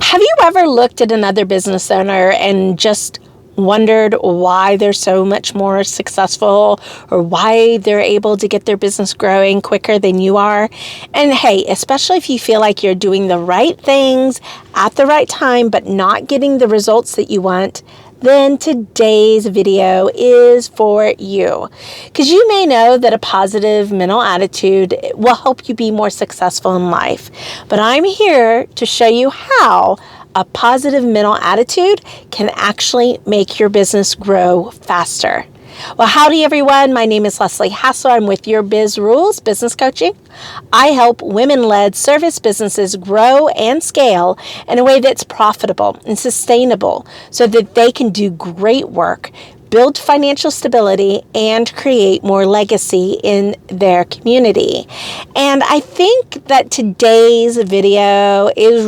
Have you ever looked at another business owner and just wondered why they're so much more successful or why they're able to get their business growing quicker than you are? And hey, especially if you feel like you're doing the right things at the right time but not getting the results that you want, then today's video is for you. Because you may know that a positive mental attitude will help you be more successful in life. But I'm here to show you how a positive mental attitude can actually make your business grow faster. Well, howdy everyone. My name is Leslie Hassel. I'm with Your Biz Rules Business Coaching. I help women-led service businesses grow and scale in a way that's profitable and sustainable so that they can do great work, build financial stability, and create more legacy in their community. And I think that today's video is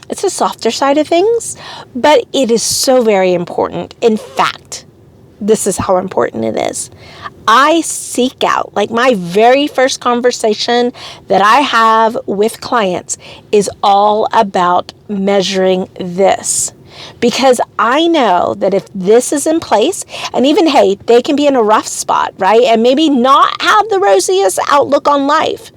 it's a softer side of things, but it is so very important. In fact, this is how important it is. I seek out, like my very first conversation that I have with clients is all about measuring this. Because I know that if this is in place, and even, hey, they can be in a rough spot, right? And maybe not have the rosiest outlook on life.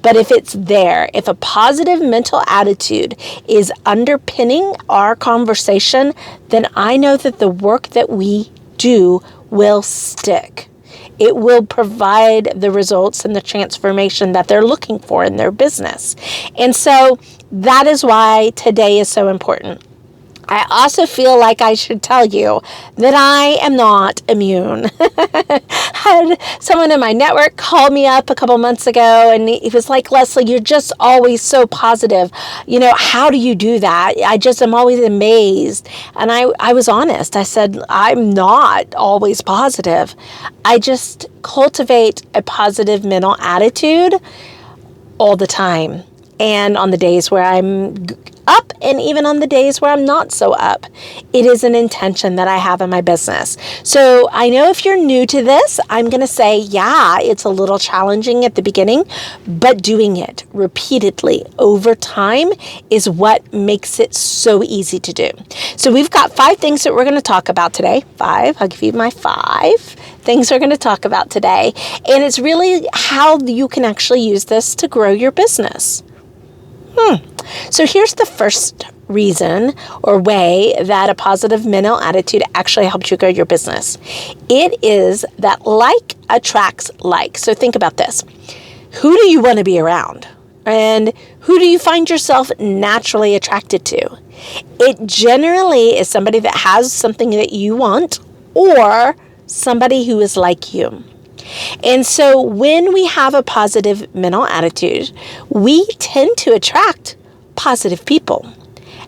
But if it's there, if a positive mental attitude is underpinning our conversation, then I know that the work that we do will stick. It will provide the results and the transformation that they're looking for in their business. And so that is why today is so important. I also feel like I should tell you that I am not immune. I had someone in my network call me up a couple months ago and he was like, Leslie, you're just always so positive. How do you do that? I'm always amazed. And I was honest. I said, I'm not always positive. I just cultivate a positive mental attitude all the time. And on the days where I'm up and even on the days where I'm not so up, it is an intention that I have in my business. So I know if you're new to this, I'm going to say, yeah, it's a little challenging at the beginning, but doing it repeatedly over time is what makes it so easy to do. So we've got 5 things that we're going to talk about today. 5, I'll give you my 5 things we're going to talk about today. And it's really how you can actually use this to grow your business. So here's the first reason or way that a positive mental attitude actually helps you grow your business. It is that like attracts like. So think about this. Who do you want to be around? And who do you find yourself naturally attracted to? It generally is somebody that has something that you want or somebody who is like you. And so when we have a positive mental attitude, we tend to attract positive people.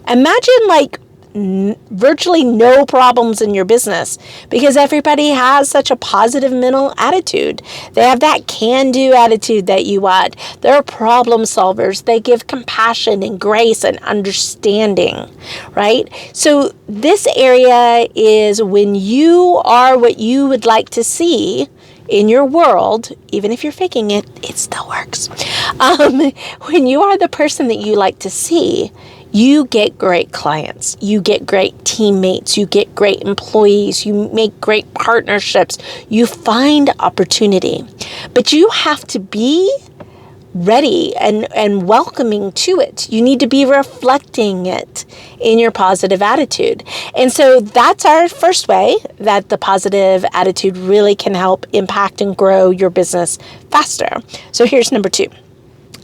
Imagine virtually no problems in your business because everybody has such a positive mental attitude. They have that can-do attitude that you want. They're problem solvers. They give compassion and grace and understanding, right? So this area is when you are what you would like to see in your world. Even if you're faking it, it still works. When you are the person that you like to see, you get great clients, you get great teammates, you get great employees, you make great partnerships, you find opportunity. But you have to be ready and welcoming to it. You need to be reflecting it in your positive attitude. And so that's our first way that the positive attitude really can help impact and grow your business faster. So here's number 2.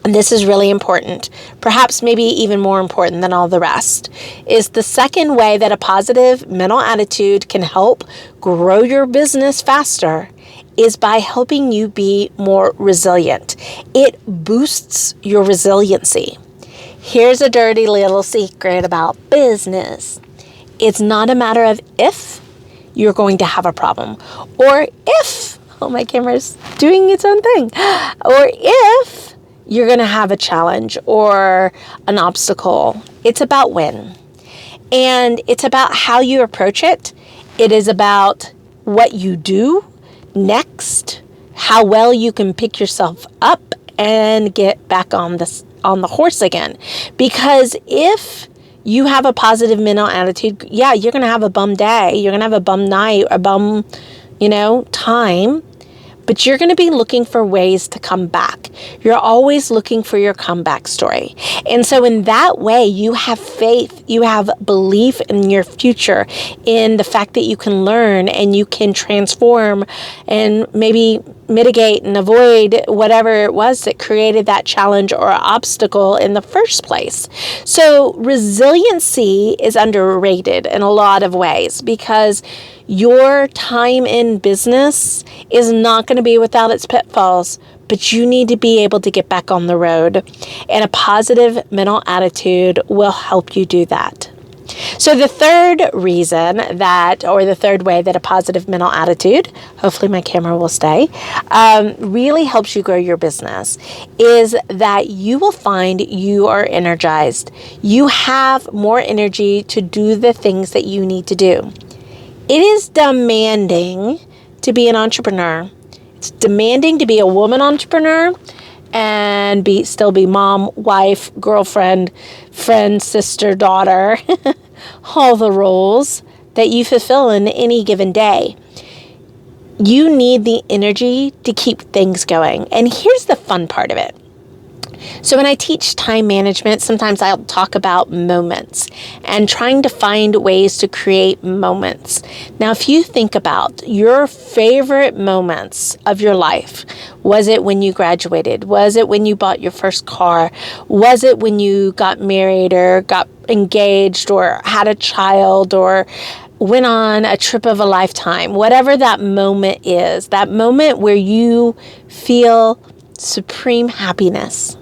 And this is really important, perhaps maybe even more important than all the rest, is the second way that a positive mental attitude can help grow your business faster is by helping you be more resilient. It boosts your resiliency. Here's a dirty little secret about business. It's not a matter of if you're going to have a problem or if, oh, my camera's doing its own thing, or if you're going to have a challenge or an obstacle. It's about when. And it's about how you approach it. It is about what you do next, how well you can pick yourself up and get back on on the horse again. Because if you have a positive mental attitude, yeah, you're going to have a bum day. You're going to have a bum night, a bum, time. But you're going to be looking for ways to come back. You're always looking for your comeback story. And so in that way, you have faith, you have belief in your future, in the fact that you can learn and you can transform and maybe mitigate and avoid whatever it was that created that challenge or obstacle in the first place. So resiliency is underrated in a lot of ways because your time in business is not going to be without its pitfalls, but you need to be able to get back on the road. And a positive mental attitude will help you do that. So the third reason the third way that a positive mental attitude, hopefully my camera will stay, really helps you grow your business is that you will find you are energized. You have more energy to do the things that you need to do. It is demanding to be an entrepreneur. It's demanding to be a woman entrepreneur and still be mom, wife, girlfriend, friend, sister, daughter, all the roles that you fulfill in any given day. You need the energy to keep things going. And here's the fun part of it. So when I teach time management, sometimes I'll talk about moments and trying to find ways to create moments. Now, if you think about your favorite moments of your life, was it when you graduated? Was it when you bought your first car? Was it when you got married or got engaged or had a child or went on a trip of a lifetime? Whatever that moment is, that moment where you feel supreme happiness.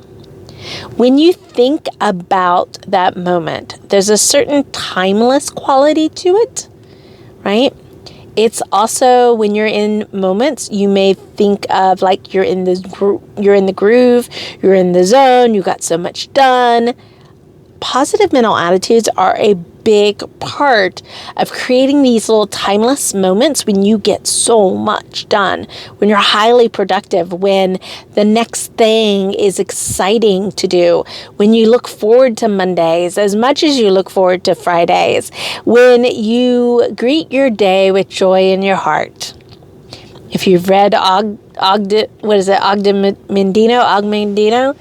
When you think about that moment, there's a certain timeless quality to it, right? It's also when you're in moments, you may think of like you're in the groove, you're in the zone, you got so much done. Positive mental attitudes are a big part of creating these little timeless moments when you get so much done, when you're highly productive, when the next thing is exciting to do, when you look forward to Mondays as much as you look forward to Fridays, when you greet your day with joy in your heart. If you've read Ogden Mendino,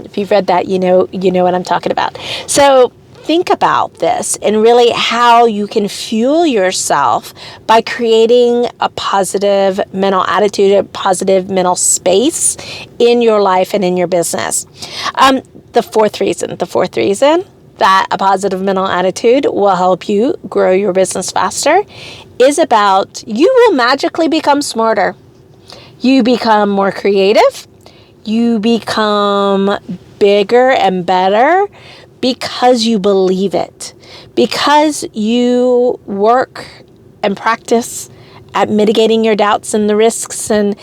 if you've read that, you know what I'm talking about. So think about this and really how you can fuel yourself by creating a positive mental attitude, a positive mental space in your life and in your business. The fourth reason that a positive mental attitude will help you grow your business faster is about you will magically become smarter. You become more creative. You become bigger and better because you believe it, because you work and practice at mitigating your doubts and the risks and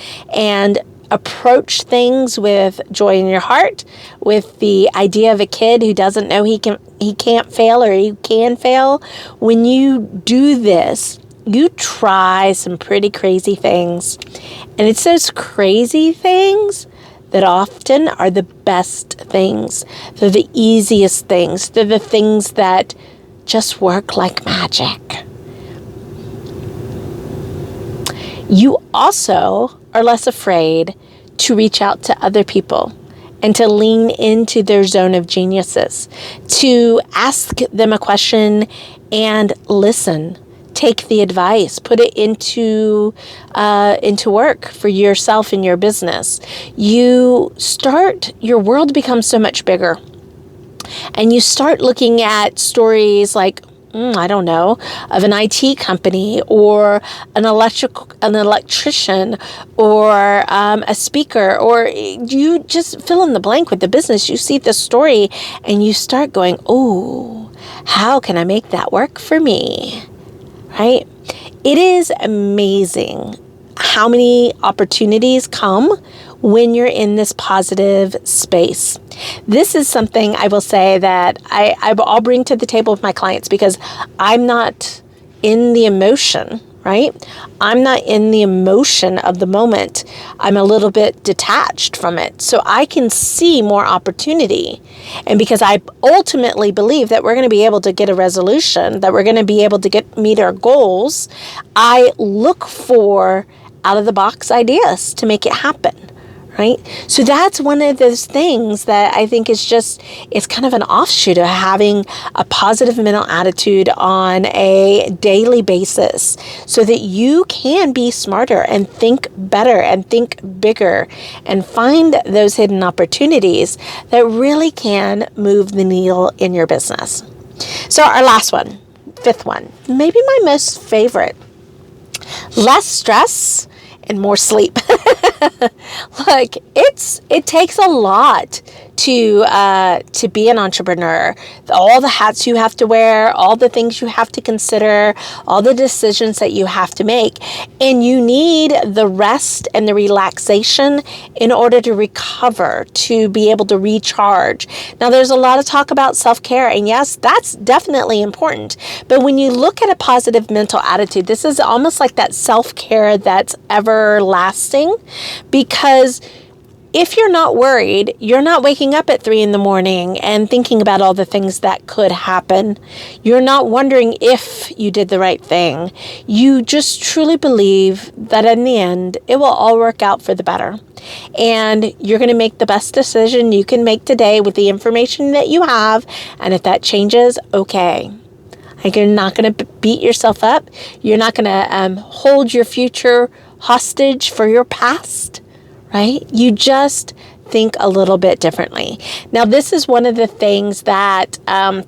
approach things with joy in your heart, with the idea of a kid who doesn't know he can't fail or he can fail. When you do this, you try some pretty crazy things. And it's those crazy things that often are the best things. They're the easiest things. They're the things that just work like magic. You also are less afraid to reach out to other people and to lean into their zone of geniuses, to ask them a question and listen. Take the advice, put it into work for yourself and your business. Your world becomes so much bigger. And you start looking at stories like, I don't know, of an IT company or an electrician or a speaker, or you just fill in the blank with the business. You see the story and you start going, oh, how can I make that work for me? Right? It is amazing how many opportunities come when you're in this positive space. This is something I will say that I'll bring to the table with my clients because I'm not in the emotion, right? I'm not in the emotion of the moment. I'm a little bit detached from it. So I can see more opportunity. And because I ultimately believe that we're going to be able to get a resolution, that we're going to be able to meet our goals, I look for out of the box ideas to make it happen. Right? So that's one of those things that I think is just, it's kind of an offshoot of having a positive mental attitude on a daily basis so that you can be smarter and think better and think bigger and find those hidden opportunities that really can move the needle in your business. So our last one, fifth one, maybe my most favorite, less stress and more sleep. Look, it takes a lot to be an entrepreneur. All the hats you have to wear, all the things you have to consider, all the decisions that you have to make. And you need the rest and the relaxation in order to recover, to be able to recharge. Now, there's a lot of talk about self-care, and yes, that's definitely important. But when you look at a positive mental attitude, this is almost like that self-care that's everlasting, because if you're not worried, you're not waking up at 3 a.m. and thinking about all the things that could happen. You're not wondering if you did the right thing. You just truly believe that in the end, it will all work out for the better. And you're going to make the best decision you can make today with the information that you have. And if that changes, okay. Like, you're not going to beat yourself up. You're not going to hold your future hostage for your past. Right? You just think a little bit differently. Now, this is one of the things that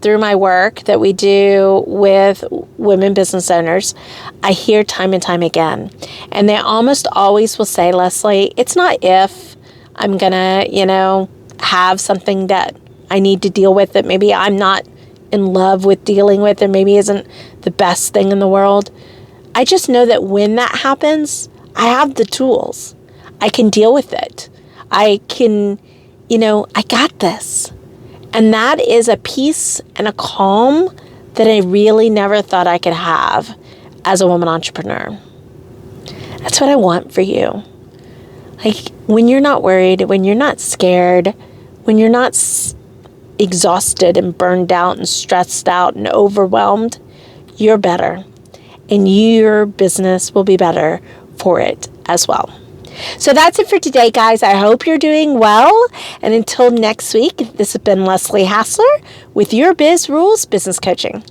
through my work that we do with women business owners, I hear time and time again. And they almost always will say, Leslie, it's not if I'm going to, have something that I need to deal with that maybe I'm not in love with dealing with, or maybe isn't the best thing in the world. I just know that when that happens, I have the tools. I can deal with it. I can, I got this. And that is a peace and a calm that I really never thought I could have as a woman entrepreneur. That's what I want for you. Like, when you're not worried, when you're not scared, when you're not exhausted and burned out and stressed out and overwhelmed, you're better. And your business will be better for it as well. So that's it for today, guys. I hope you're doing well. And until next week, this has been Leslie Hassler with Your Biz Rules Business Coaching.